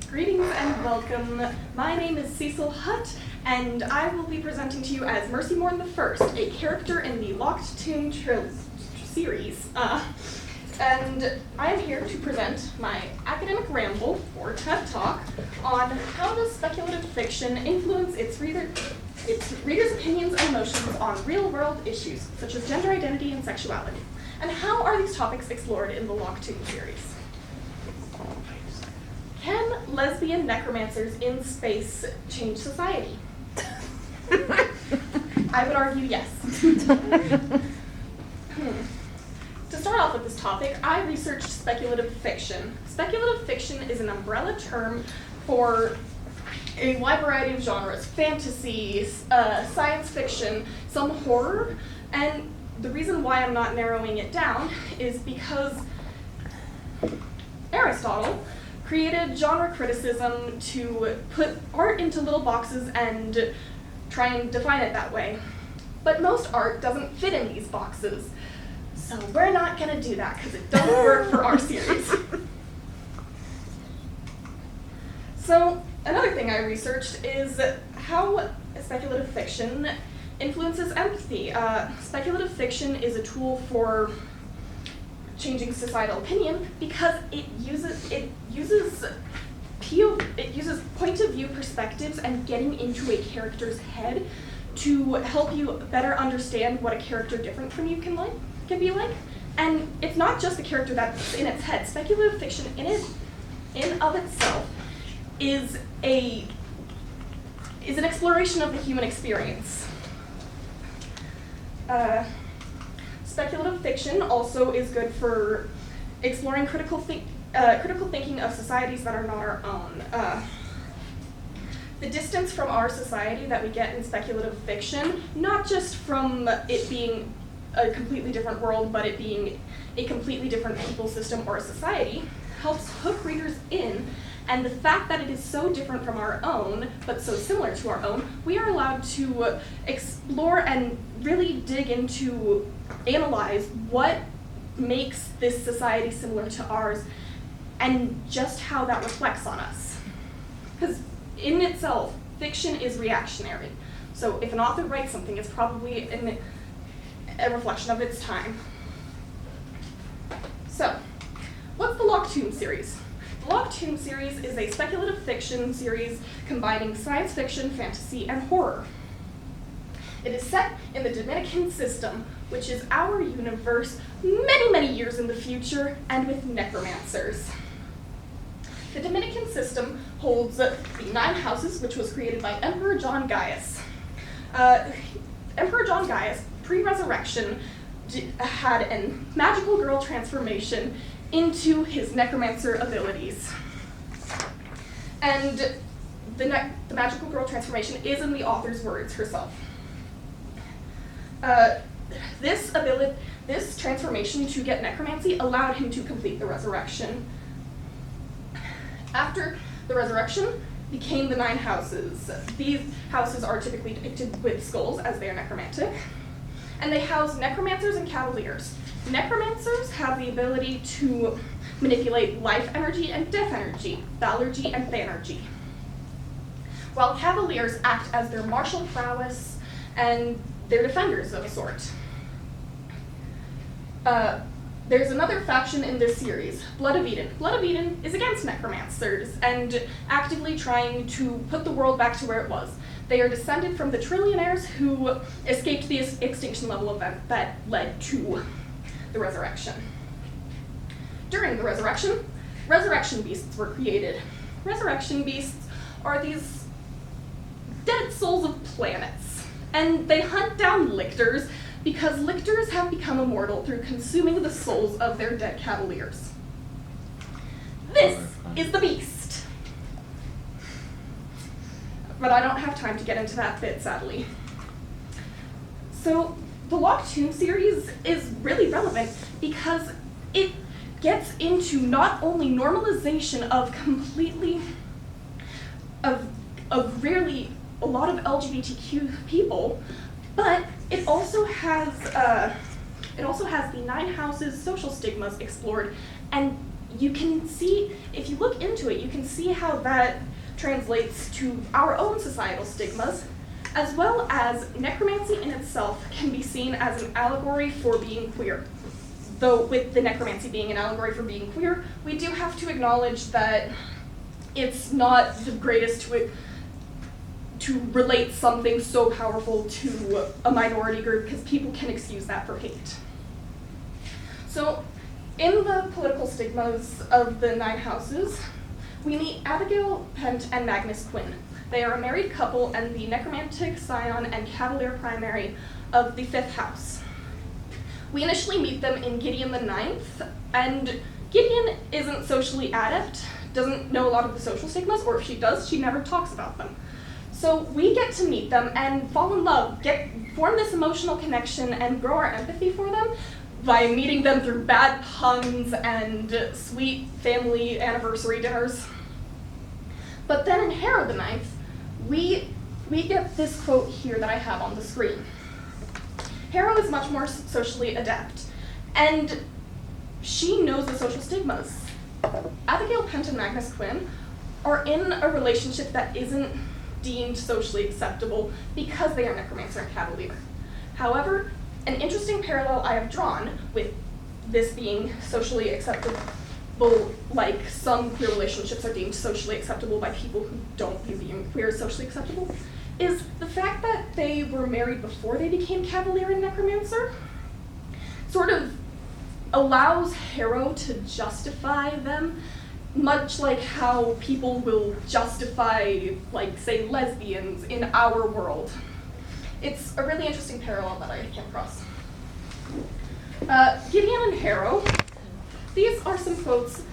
Greetings and welcome. My name is Cecil Hutt, and I will be presenting to you as Mercy Morn the First, a character in the Locked Tomb series. And I am here to present my academic ramble, or TED Talk, on how does speculative fiction influence its readers' opinions and emotions on real-world issues, such as gender identity and sexuality. And how are these topics explored in the Locked Tomb series? Can lesbian necromancers in space change society? I would argue yes. To start off with this topic, I researched speculative fiction. Speculative fiction is an umbrella term for a wide variety of genres: fantasy, science fiction, some horror, and the reason why I'm not narrowing it down is because Aristotle created genre criticism to put art into little boxes and try and define it that way. But most art doesn't fit in these boxes. So we're not gonna do that because it doesn't work for our series. So another thing I researched is how speculative fiction influences empathy. Speculative fiction is a tool for changing societal opinion because it uses point of view perspectives and getting into a character's head to help you better understand what a character different from you can be like. And it's not just the character that's in its head. Speculative fiction in of itself is an exploration of the human experience. Speculative fiction also is good for exploring critical thinking of societies that are not our own. The distance from our society that we get in speculative fiction, not just from it being a completely different world, but it being a completely different people system or a society, helps hook readers in. And the fact that it is so different from our own, but so similar to our own, we are allowed to explore and really dig into, analyze what makes this society similar to ours and just how that reflects on us. Because in itself, fiction is reactionary. So if an author writes something, it's probably a reflection of its time. So, what's the Locked Tomb series? The Locked Tomb series is a speculative fiction series combining science fiction, fantasy, and horror. It is set in the Dominican system, which is our universe many, many years in the future, and with necromancers. The Dominican system holds the 9 houses, which was created by Emperor John Gaius. Emperor John Gaius, pre-resurrection, had a magical girl transformation into his necromancer abilities. And the magical girl transformation is in the author's words herself. This transformation to get necromancy allowed him to complete the resurrection. After the resurrection became the 9 houses. These houses are typically depicted with skulls as they are necromantic, and they house necromancers and cavaliers. Necromancers have the ability to manipulate life energy and death energy, Valergy and Thanergy, while cavaliers act as their martial prowess and they're defenders of a sort. There's another faction in this series, Blood of Eden. Blood of Eden is against necromancers and actively trying to put the world back to where it was. They are descended from the trillionaires who escaped the extinction level event that led to the resurrection. During the resurrection beasts were created. Resurrection beasts are these dead souls of planets, and they hunt down lictors because lictors have become immortal through consuming the souls of their dead cavaliers. This is the beast. But I don't have time to get into that bit, sadly. So the Locked Tomb series is really relevant because it gets into not only normalization of rarely a lot of LGBTQ people, but it also has the 9 houses social stigmas explored and you can see, if you look into it, you can see how that translates to our own societal stigmas, as well as necromancy in itself can be seen as an allegory for being queer. Though with the necromancy being an allegory for being queer, we do have to acknowledge that it's not the greatest to relate something so powerful to a minority group, because people can excuse that for hate. So in the political stigmas of the 9 houses, we meet Abigail, Pent, and Magnus Quinn. They are a married couple and the necromantic scion and cavalier primary of the 5th house. We initially meet them in Gideon the 9th, and Gideon isn't socially adept, doesn't know a lot of the social stigmas, or if she does, she never talks about them. So we get to meet them and fall in love, form this emotional connection, and grow our empathy for them by meeting them through bad puns and sweet family anniversary dinners. But then in Harrow the 9th, we get this quote here that I have on the screen. Harrow is much more socially adept, and she knows the social stigmas. Abigail, Pent, and Magnus Quinn are in a relationship that isn't deemed socially acceptable because they are necromancer and cavalier. However, an interesting parallel I have drawn with this being socially acceptable, like some queer relationships are deemed socially acceptable by people who don't view being queer as socially acceptable, is the fact that they were married before they became cavalier and necromancer sort of allows Harrow to justify them, much like how people will justify, like, say, lesbians in our world. It's a really interesting parallel that I came across. Gideon and Harrow, these are some quotes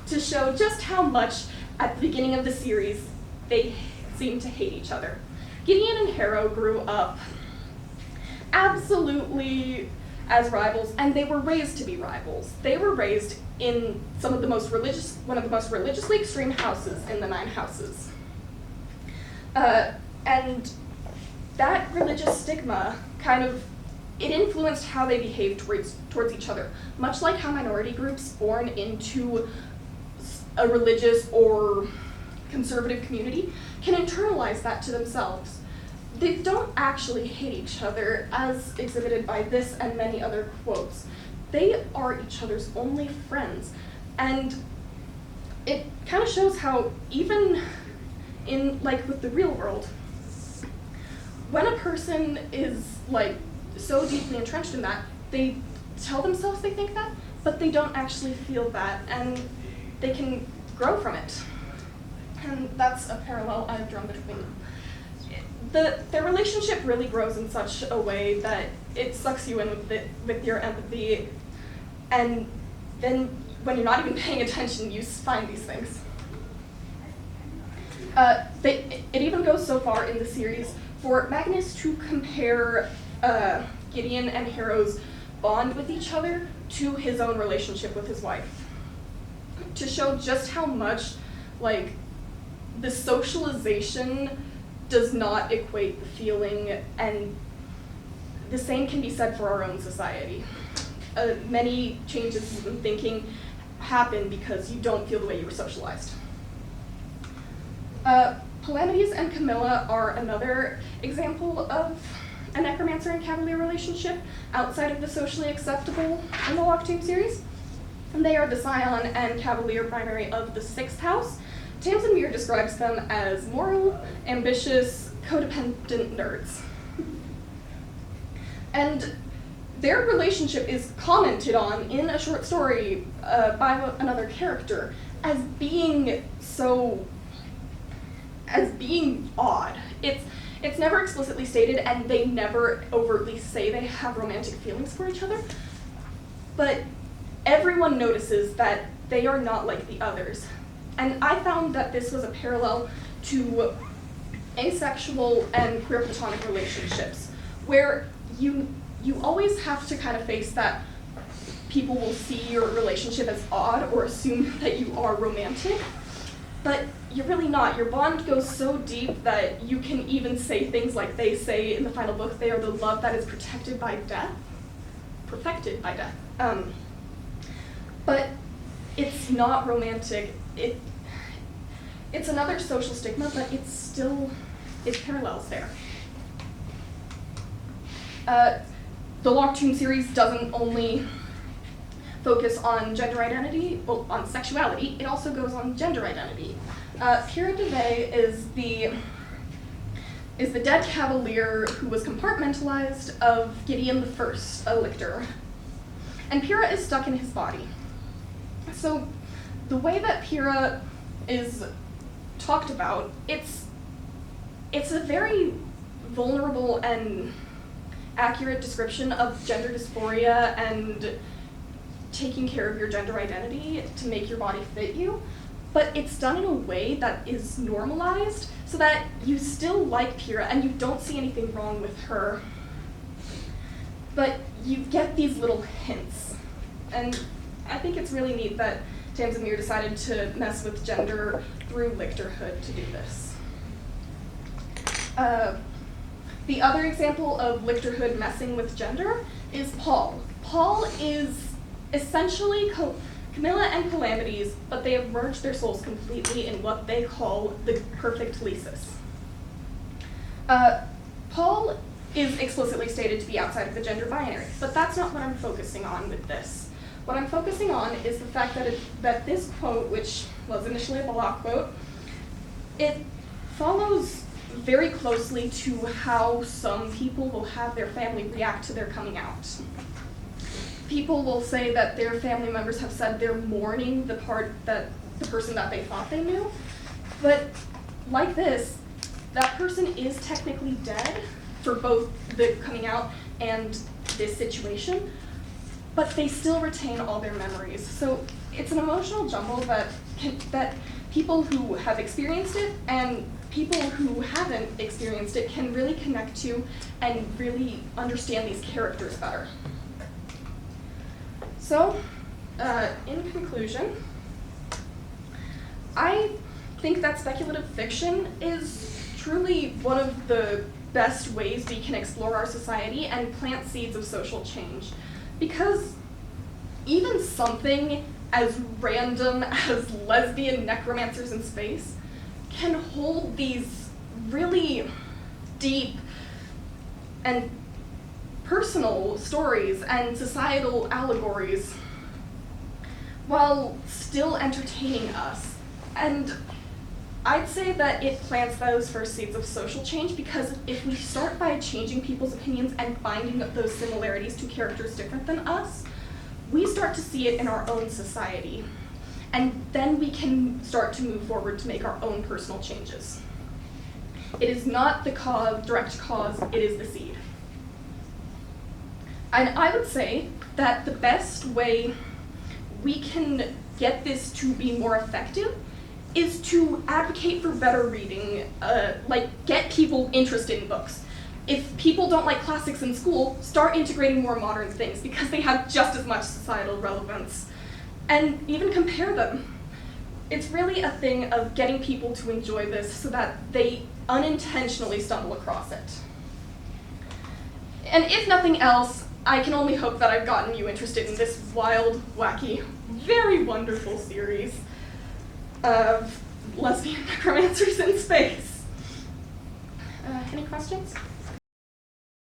to show just how much, at the beginning of the series, they seem to hate each other. Gideon and Harrow grew up absolutely as rivals, and they were raised to be rivals. They were raised in one of the most religiously extreme houses in the 9 houses. And that religious stigma it influenced how they behaved towards each other, much like how minority groups born into a religious or conservative community can internalize that to themselves. They don't actually hate each other, as exhibited by this and many other quotes. They are each other's only friends. And it kind of shows how even in, like, with the real world, when a person is, like, so deeply entrenched in that, they tell themselves they think that, but they don't actually feel that, and they can grow from it. And that's a parallel I've drawn between them. Their relationship really grows in such a way that it sucks you in with your empathy, and then when you're not even paying attention, you find these things. It even goes so far in the series for Magnus to compare Gideon and Harrow's bond with each other to his own relationship with his wife, to show just how much, like, the socialization does not equate the feeling, and the same can be said for our own society. Many changes in thinking happen because you don't feel the way you were socialized. Palamides and Camilla are another example of a necromancer and cavalier relationship outside of the socially acceptable in the Locktomb series. And they are the scion and cavalier primary of the 6th house. Tamsin Muir describes them as moral, ambitious, codependent nerds. And their relationship is commented on in a short story by another character as being odd. It's never explicitly stated, and they never overtly say they have romantic feelings for each other, but everyone notices that they are not like the others. And I found that this was a parallel to asexual and queer platonic relationships, where you always have to kind of face that people will see your relationship as odd or assume that you are romantic, but you're really not. Your bond goes so deep that you can even say things like they say in the final book, they are the love that is perfected by death. But it's not romantic. It's another social stigma, but it parallels there. The Locked series doesn't only focus on gender identity, well, on sexuality, it also goes on gender identity. Pyrrha DeVay is the dead cavalier who was compartmentalized of Gideon I, a lictor. And Pyrrha is stuck in his body. So the way that Pyrrha is talked about, it's a very vulnerable and accurate description of gender dysphoria and taking care of your gender identity to make your body fit you, but it's done in a way that is normalized so that you still like Pyrrha and you don't see anything wrong with her, but you get these little hints. And I think it's really neat that Tamsin Muir decided to mess with gender through lictorhood to do this. The other example of lictorhood messing with gender is Paul. Paul is essentially Camilla and Calamity's, but they have merged their souls completely in what they call the perfect Lysis. Paul is explicitly stated to be outside of the gender binary, but that's not what I'm focusing on with this. What I'm focusing on is the fact that this quote, which was initially a block quote, it follows very closely to how some people will have their family react to their coming out. People will say that their family members have said they're mourning the person that they thought they knew, but like this, that person is technically dead for both the coming out and this situation, but they still retain all their memories. So it's an emotional jumble that people who have experienced it and people who haven't experienced it can really connect to and really understand these characters better. So, in conclusion, I think that speculative fiction is truly one of the best ways we can explore our society and plant seeds of social change. Because even something as random as lesbian necromancers in space can hold these really deep and personal stories and societal allegories while still entertaining us. And I'd say that it plants those first seeds of social change, because if we start by changing people's opinions and finding those similarities to characters different than us, we start to see it in our own society. And then we can start to move forward to make our own personal changes. It is not the direct cause, it is the seed. And I would say that the best way we can get this to be more effective is to advocate for better reading, get people interested in books. If people don't like classics in school, start integrating more modern things because they have just as much societal relevance. And even compare them. It's really a thing of getting people to enjoy this so that they unintentionally stumble across it. And if nothing else, I can only hope that I've gotten you interested in this wild, wacky, very wonderful series of lesbian necromancers in space. Any questions?